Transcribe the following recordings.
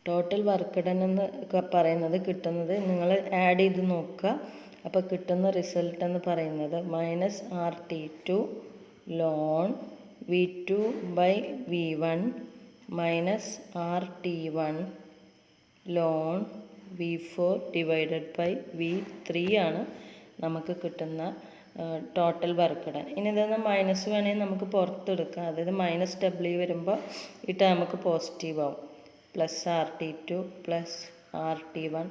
Total work done എന്ന് പറയുന്നത് കിട്ടുന്നത് നിങ്ങൾ ആഡ് ചെയ്ത് നോക്കുക. അപ്പോൾ കിട്ടുന്ന റിസൾട്ട് എന്ന് പറയുന്നത് -RT2 ln V2 by V1 -RT1 ln V4 divided by V3 ആണ് നമുക്ക് കിട്ടുന്ന ടോട്ടൽ വർക്ക് ഡൺ. ഇനി ഇതൊന്ന് മൈനസ് വേണമെങ്കിൽ നമുക്ക് പുറത്തെടുക്കാം. അതായത് -W വരുമ്പോൾ ഈ ടേം നമുക്ക് പോസിറ്റീവ് ആവും. +RT2 +RT1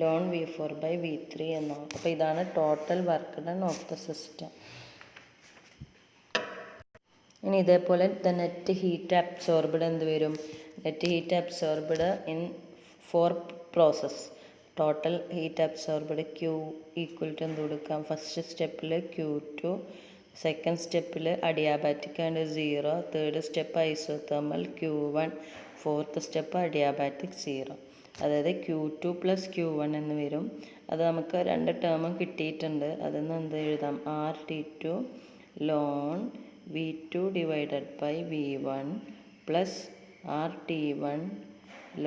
ln V4 by V3 എന്നാവും. അപ്പോൾ ഇതാണ് total work done of the system. ഇനി ഇതേപോലെ ദ നെറ്റ് ഹീറ്റ് അബ്സോർബ്ഡ് എന്ത് വരും? Net heat absorbed in 4 process. Total heat absorbed Q equal to എന്ത് കൊടുക്കാം? ഫസ്റ്റ് സ്റ്റെപ്പിൽ Q2, സെക്കൻഡ് സ്റ്റെപ്പിൽ adiabatic and 0, third step isothermal Q1, fourth step adiabatic 0. അതായത് Q2 + Q1 എന്ന് വരും. അത് നമുക്ക് 2 ടേമും കിട്ടിയിട്ടുണ്ട്. അതിൽ നിന്ന് എന്ത് എഴുതാം? RT2 ln V2 divided by V1 +RT1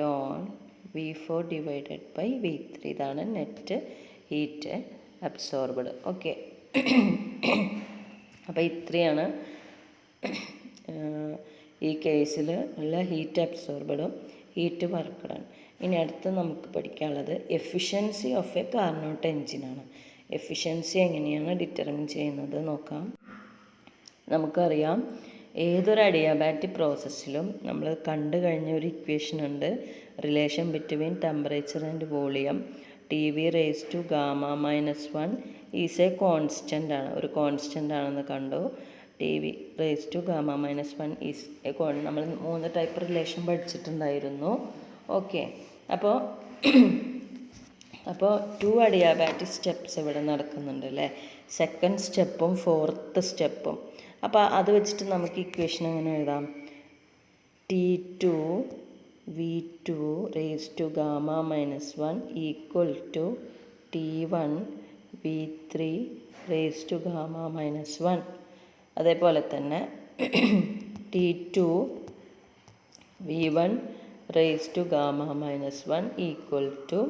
ln V4 divided by V3. ഇതാണ് നെറ്റ് ഹീറ്റ് അബ്സോർബ്ഡ്. ഓക്കെ, അപ്പോൾ ഇത്രയാണ് ഈ കേസിൽ ഉള്ള ഹീറ്റ് അബ്സോർബ്ഡും ഹീറ്റ് വർക്ക് ഡൺ. ഇനി അടുത്ത് നമുക്ക് പഠിക്കാനുള്ളത് എഫിഷ്യൻസി ഓഫ് എ കാർനോട്ട് എഞ്ചിനാണ്. എഫിഷ്യൻസി എങ്ങനെയാണ് ഡിറ്റർമിൻ ചെയ്യുന്നത് നോക്കാം. നമുക്കറിയാം, ഏതൊരു അഡിയാബാറ്റിക് പ്രോസസ്സിലും നമ്മൾ കണ്ടു കഴിഞ്ഞ ഒരു ഇക്വേഷൻ ഉണ്ട്. Relation between temperature and volume T(V)⁻⁻1 is A constant ആണ്. ഒരു കോൺസ്റ്റൻ്റ് ആണെന്ന് കണ്ടു. T(V)⁻⁻1 ഈസ് എ നമ്മൾ 3 ടൈപ്പ് റിലേഷൻ പഠിച്ചിട്ടുണ്ടായിരുന്നു. ഓക്കെ, അപ്പോൾ 2 അഡിയാബാറ്റിക് സ്റ്റെപ്സ് ഇവിടെ നടക്കുന്നുണ്ട് അല്ലേ? സെക്കൻഡ് സ്റ്റെപ്പും ഫോർത്ത് സ്റ്റെപ്പും. അപ്പോൾ അത് വെച്ചിട്ട് നമുക്ക് ഇക്വേഷൻ എങ്ങനെ എഴുതാം? T2V2⁻⁻1 equal to T1V3⁻⁻1. അതേപോലെ തന്നെ T2V1⁻⁻1 ഈക്വൽ ടു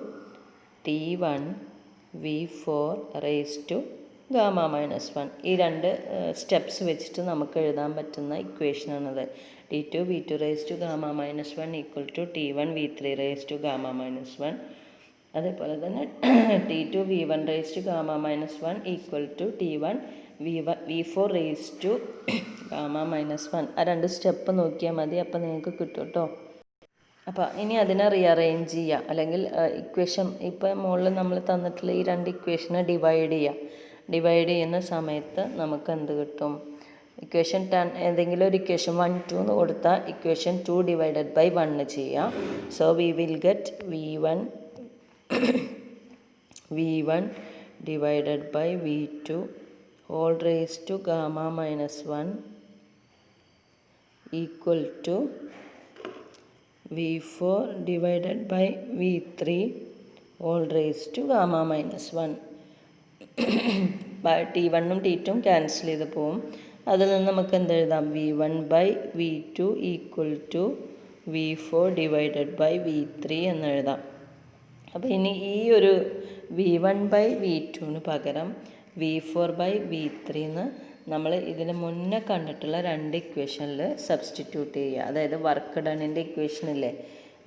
T1V4⁻⁻1. ഈ 2 സ്റ്റെപ്സ് വെച്ചിട്ട് നമുക്ക് എഴുതാൻ പറ്റുന്ന ഇക്വേഷനാണത്. T2V2⁻⁻1 equal to T1V3⁻⁻1. അതേപോലെ തന്നെ T2V1⁻⁻1 ഈക്വൽ ടു T1V4⁻⁻1. ആ 2 സ്റ്റെപ്പ് നോക്കിയാൽ മതി, അപ്പോൾ നിങ്ങൾക്ക് കിട്ടും കേട്ടോ. അപ്പോൾ ഇനി അതിനെ റീഅറേഞ്ച് ചെയ്യുക, അല്ലെങ്കിൽ ഇക്വേഷൻ ഇപ്പോൾ മുകളിൽ നമ്മൾ തന്നിട്ടുള്ള ഈ 2 ഇക്വേഷനെ ഡിവൈഡ് ചെയ്യുന്ന സമയത്ത് നമുക്ക് എന്ത് കിട്ടും? ഇക്വേഷൻ 10 ഏതെങ്കിലും ഒരു ഇക്വേഷൻ 1, 2 എന്ന് കൊടുത്താൽ ഇക്വേഷൻ 2 ഡിവൈഡഡ് ബൈ 1 ചെയ്യാം. So we will get V1 divided by V2 whole raise to (Γ-1) equal to V4 divided by V3 whole raise to (Γ-1). T1ഉം T2ഉം ക്യാൻസൽ ചെയ്ത് പോവും. അതിൽ നിന്ന് നമുക്ക് എന്തെഴുതാം? V1 by V2 equal to V4 divided by V3 എന്നെഴുതാം. അപ്പോൾ ഇനി ഈ ഒരു V1 ബൈ V2ന് പകരം V4 ബൈ V3 എന്ന് നമ്മൾ ഇതിന് മുന്നേ കണ്ടിട്ടുള്ള 2 ഇക്വേഷനിൽ സബ്സ്റ്റിറ്റ്യൂട്ട് ചെയ്യുക. അതായത് വർക്ക് ഡണ്ണിൻ്റെ ഇക്വേഷനില്ലേ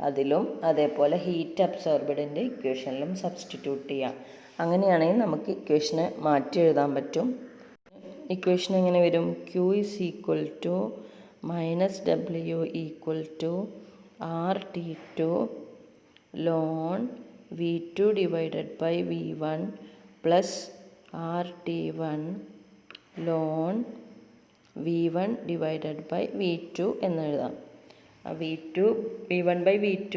അതിലും, അതേപോലെ ഹീറ്റ് അബ്സോർബ്ഡിൻ്റെ ഇക്വേഷനിലും സബ്സ്റ്റിറ്റ്യൂട്ട് ചെയ്യുക. അങ്ങനെയാണെങ്കിൽ നമുക്ക് ഇക്വേഷനെ മാറ്റി എഴുതാൻ പറ്റും. ഇക്വേഷൻ എങ്ങനെ വരും? Q is equal to -W equal to RT2 ln V2 divided by V1 plus RT1 ln V1 divided by V2 എന്നെഴുതാം. V1 by V2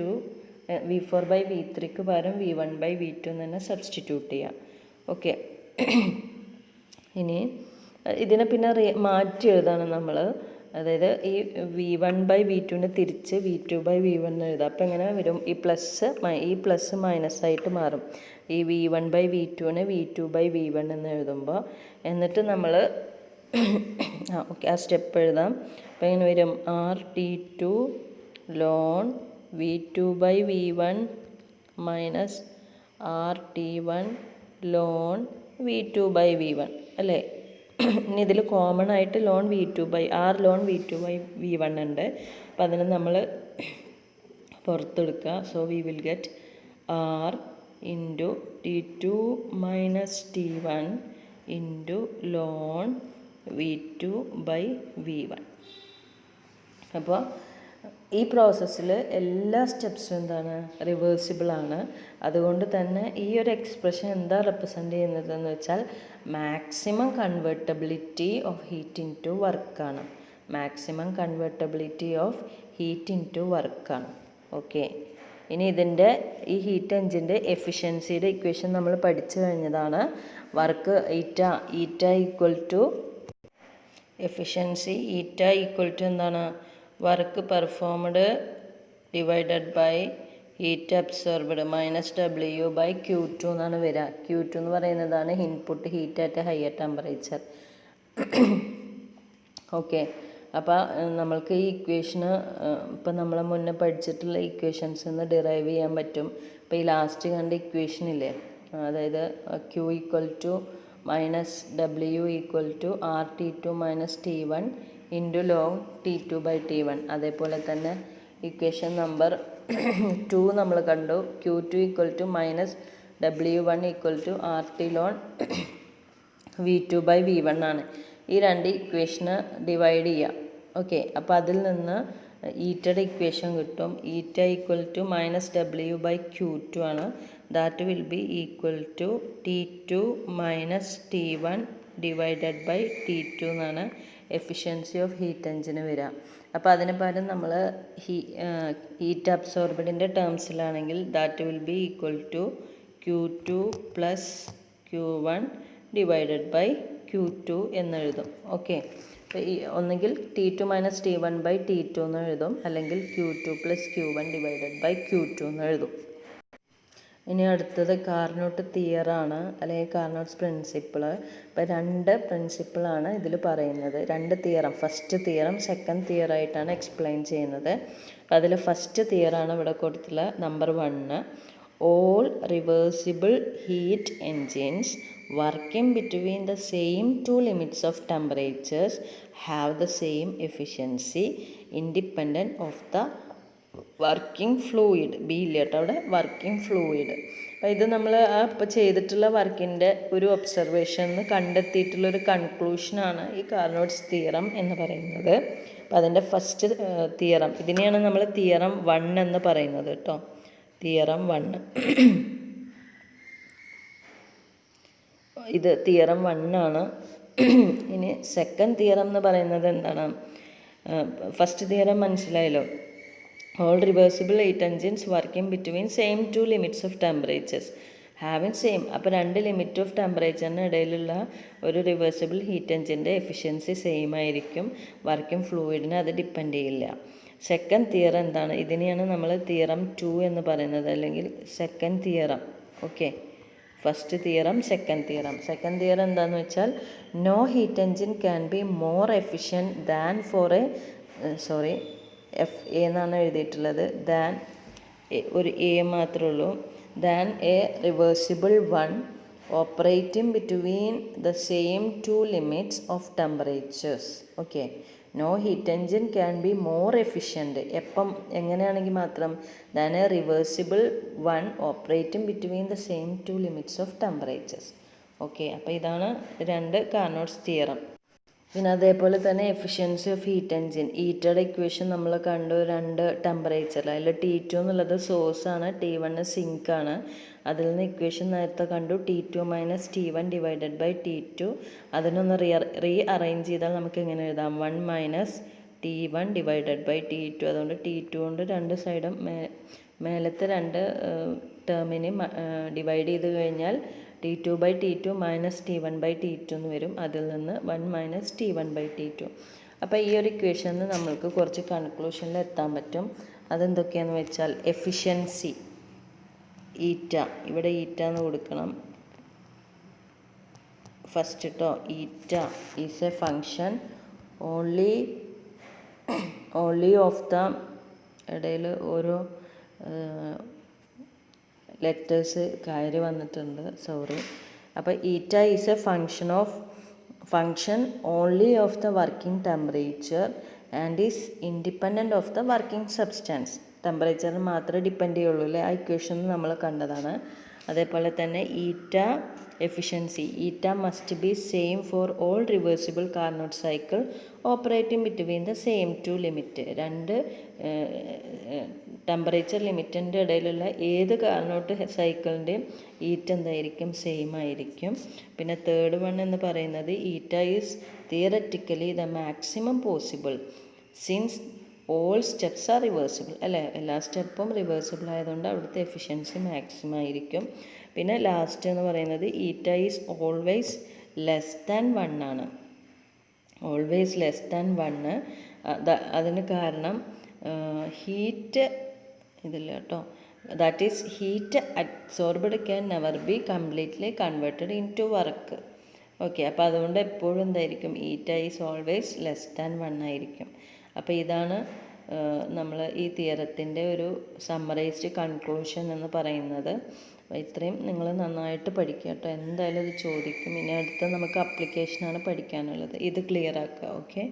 V4 by V3ക്ക് പകരം V1 ബൈ V2 എന്ന് തന്നെ സബ്സ്റ്റിറ്റ്യൂട്ട് ചെയ്യാം. ഓക്കെ, ഇനി ഇതിനെ പിന്നെ മാറ്റി എഴുതാണ് നമ്മൾ. അതായത് ഈ V1 ബൈ V2നെ തിരിച്ച് V2 ബൈ V1 എന്ന് എഴുതാം. അപ്പോൾ എങ്ങനെ വരും? ഈ പ്ലസ് മൈനസ് ആയിട്ട് മാറും. ഈ V1 by V2നെ V2 by V1 എന്ന് എഴുതുമ്പോൾ, എന്നിട്ട് നമ്മൾ ഓക്കെ ആ സ്റ്റെപ്പ് എഴുതാം. അപ്പോൾ എങ്ങനെ വരും? RT2 ln v2 by v1 minus R T one ln v2 by v1 അല്ലേ. ഇനി ഇതിൽ കോമൺ ആയിട്ട് ln v2 by R ln v2 by v1 ഉണ്ട്. അപ്പം അതിന് നമ്മൾ പുറത്തെടുക്കുക. So we will get R into t2 minus t1 into ln v2 by v1. അപ്പോൾ ഈ പ്രോസസ്സിൽ എല്ലാ സ്റ്റെപ്സും എന്താണ്, റിവേഴ്സിബിൾ ആണ്. അതുകൊണ്ട് തന്നെ ഈ ഒരു എക്സ്പ്രഷൻ എന്താ റെപ്രസെൻ്റ് ചെയ്യുന്നതെന്ന് വെച്ചാൽ maximum convertibility of heat into വർക്കാണ്. Maximum convertibility of heat into വർക്കാണ്. ഓക്കെ, ഇനി ഇതിൻ്റെ ഈ ഹീറ്റ് എഞ്ചിൻ്റെ എഫിഷ്യൻസിയുടെ ഇക്വേഷൻ നമ്മൾ പഠിച്ചു കഴിഞ്ഞതാണ്. Work eta equal to efficiency eta equal to എന്താണ്, work performed divided by heat absorbed minus W by Q2 എന്നാണ് വരിക. Q2 എന്ന് പറയുന്നതാണ് input heat at higher temperature. Okay, അപ്പോൾ നമ്മൾക്ക് ഈ ഇക്വേഷന് ഇപ്പം നമ്മൾ മുന്നേ പഠിച്ചിട്ടുള്ള ഇക്വേഷൻസ് നിന്ന് ഡിറൈവ് ചെയ്യാൻ പറ്റും. ഇപ്പോൾ ഈ ലാസ്റ്റ് കണ്ട ഇക്വേഷൻ ഇല്ലേ, അതായത് Q equal to minus W equal to R T2 minus T1 into log T2 by T1. അതേപോലെ തന്നെ ഇക്വേഷൻ നമ്പർ 2 നമ്മൾ കണ്ടു. Q2 equal to minus W1 equal to R T ln V2 by V1 ആണ്. ഈ രണ്ട് ഇക്വേഷന് divide ചെയ്യാം. Okay, അപ്പോൾ അതിൽ നിന്ന് ഈറ്റയുടെ ഇക്വേഷൻ കിട്ടും. Eta equal to minus W by Q2 ആണ്. That will be equal to T2 minus T1 divided by T2 എന്നാണ് എഫിഷ്യൻസി ഓഫ് ഹീറ്റ് എഞ്ചിന് വരിക. അപ്പോൾ അതിന് പകരം നമ്മൾ ഹീറ്റ് അബ്സോർബഡിൻ്റെ ടേംസിലാണെങ്കിൽ that will be equal to Q2 plus Q1 divided by Q2 എന്നെഴുതും. ഓക്കെ, അപ്പോൾ ഈ ഒന്നുകിൽ T2 minus T1 by T2 എന്ന് എഴുതും, അല്ലെങ്കിൽ Q2 plus Q1 divided by Q2 എന്ന് എഴുതും. ഇനി അടുത്തത് കാർനോട്ട് തിയറാണ്, അല്ലെങ്കിൽ കാർനോട്ട്സ് പ്രിൻസിപ്പിൾ. ഇപ്പോൾ രണ്ട് പ്രിൻസിപ്പിളാണ് ഇതിൽ പറയുന്നത്. രണ്ട് തിയറം, ഫസ്റ്റ് തിയറം സെക്കൻഡ് തിയറായിട്ടാണ് എക്സ്പ്ലെയിൻ ചെയ്യുന്നത്. അപ്പോൾ അതിൽ ഫസ്റ്റ് തിയറാണ് ഇവിടെ കൊടുത്തുള്ള number 1. All reversible heat engines working between the same two limits of temperatures have the same efficiency independent of the working fluid. B ഇല്ല കേട്ടോ അവിടെ, വർക്കിംഗ് ഫ്ലൂയിഡ്. അപ്പോൾ ഇത് നമ്മൾ ഇപ്പോൾ ചെയ്തിട്ടുള്ള വർക്കിൻ്റെ ഒരു ഒബ്സർവേഷനിൽ കണ്ടെത്തിയിട്ടുള്ളൊരു കൺക്ലൂഷനാണ് ഈ കാർനോട്ട്സ് തിയറം എന്ന് പറയുന്നത്. അപ്പോൾ അതിൻ്റെ ഫസ്റ്റ് തിയറം, ഇതിനെയാണ് നമ്മൾ തിയറം 1 എന്ന് പറയുന്നത് കേട്ടോ. തിയറം 1, ഇത് തിയറം 1 ആണ്. ഇനി സെക്കൻഡ് തിയറം എന്ന് പറയുന്നത് എന്താണ്? ഫസ്റ്റ് തിയറം മനസ്സിലായല്ലോ. All reversible heat engines working between same two limits of temperatures having same. അപ്പോൾ രണ്ട് ലിമിറ്റ് ഓഫ് ടെമ്പറേച്ചറിന് ഇടയിലുള്ള ഒരു റിവേഴ്സിബിൾ ഹീറ്റ് എൻജിൻ്റെ എഫിഷ്യൻസി സെയിം ആയിരിക്കും. വർക്കിംഗ് ഫ്ലൂയിഡിനെ അത് ഡിപ്പെൻഡ് ചെയ്യില്ല. സെക്കൻഡ് തിയറം എന്താണ്? ഇതിനെയാണ് നമ്മൾ തിയറം 2 എന്ന് പറയുന്നത്, അല്ലെങ്കിൽ second theorem. Okay, first theorem second theorem. Second theorem എന്താണെന്ന് വെച്ചാൽ no heat engine can be more efficient than for F A എന്നാണ് എഴുതിയിട്ടുള്ളത്. ദാൻ ഒരു എ മാത്രമേ ഉള്ളൂ. Than a reversible one operating between the same two limits of temperatures. Okay, no heat engine can be more efficient. എപ്പം എങ്ങനെയാണെങ്കിൽ മാത്രം than a reversible one operating between the same two limits of temperatures. Okay, അപ്പോൾ ഇതാണ് രണ്ട് Carnot's theorem. പിന്നെ അതേപോലെ തന്നെ efficiency of heat engine, ഈറ്റയുടെ ഇക്വേഷൻ നമ്മൾ കണ്ടു. രണ്ട് ടെമ്പറേച്ചറിൽ, അതിൽ T2 എന്നുള്ളത് സോഴ്സാണ്, T1 സിങ്കാണ്. അതിൽ നിന്ന് ഇക്വേഷൻ നേരത്തെ കണ്ടു, T2 minus T1 divided by T2. അതിനൊന്ന് റീ അറേഞ്ച് ചെയ്താൽ നമുക്ക് എങ്ങനെ എഴുതാം? 1 minus T1 divided by T2. അതുകൊണ്ട് T2 കൊണ്ട് രണ്ട് സൈഡും മേലത്തെ രണ്ട് ടേമിനെ ഡിവൈഡ് ചെയ്ത് കഴിഞ്ഞാൽ T2 by T2 minus T1 by T2 എന്ന് വരും. അതിൽ നിന്ന് 1 മൈനസ് T1 ബൈ T2. അപ്പോൾ ഈ ഒരു ഇക്വേഷനിൽ നമ്മൾക്ക് കുറച്ച് കൺക്ലൂഷനിൽ എത്താൻ പറ്റും. അതെന്തൊക്കെയാണെന്ന് വെച്ചാൽ എഫിഷ്യൻസി ഈറ്റ, ഇവിടെ ഈറ്റ എന്ന് കൊടുക്കണം ഫസ്റ്റ് കേട്ടോ. Eta is a function only of the, ഇടയിൽ ഓരോ ലെറ്റേഴ്സ് കയറി വന്നിട്ടുണ്ട്, സോറി. അപ്പോൾ eta is a function only of the working temperature and is independent of the working substance. ടെമ്പറേച്ചറിന് മാത്രമേ ഡിപ്പെൻഡ് ചെയ്യുള്ളൂ അല്ലേ, ആ ഇക്വേഷൻ നമ്മൾ കണ്ടതാണ്. അതേപോലെ തന്നെ eta efficiency, eta must be same for all reversible Carnot cycle operating between the same two limit. രണ്ട് ടെമ്പറേച്ചർ ലിമിറ്റിൻ്റെ ഇടയിലുള്ള ഏത് കാർനോട്ട് സൈക്കിളിൻ്റെയും ഈറ്റ എന്തായിരിക്കും, സെയിം ആയിരിക്കും. പിന്നെ തേർഡ് വൺ എന്ന് പറയുന്നത് eta is theoretically the maximum possible since all steps are reversible അല്ലേ, എല്ലാ സ്റ്റെപ്പും റിവേഴ്സിബിൾ ആയതുകൊണ്ട് അവിടുത്തെ എഫിഷ്യൻസി മാക്സിമം ആയിരിക്കും. പിന്നെ ലാസ്റ്റ് എന്ന് പറയുന്നത് eta is always less than 1 ആണ്. Always less than 1. അതിന് കാരണം ഹീറ്റ് ഇതില്ല കേട്ടോ, that is heat absorbed can never be completely converted into work. Okay, അപ്പോൾ അതുകൊണ്ട് എപ്പോഴും എന്തായിരിക്കും, ഈറ്റ ഈസ് ഓൾവേസ് ലെസ് ദാൻ 1 ആയിരിക്കും. അപ്പോൾ ഇതാണ് നമ്മൾ ഈ തിയറത്തിൻ്റെ ഒരു സമ്മറൈസ്ഡ് കൺക്ലൂഷൻ എന്ന് പറയുന്നത്. അപ്പോൾ ഇത്രയും നിങ്ങൾ നന്നായിട്ട് പഠിക്കുക കേട്ടോ, എന്തായാലും ഇത് ചോദിക്കും. ഇനി അടുത്ത നമുക്ക് അപ്ലിക്കേഷനാണ് പഠിക്കാനുള്ളത്, ഇത് ക്ലിയർ ആക്കുക. ഓക്കെ.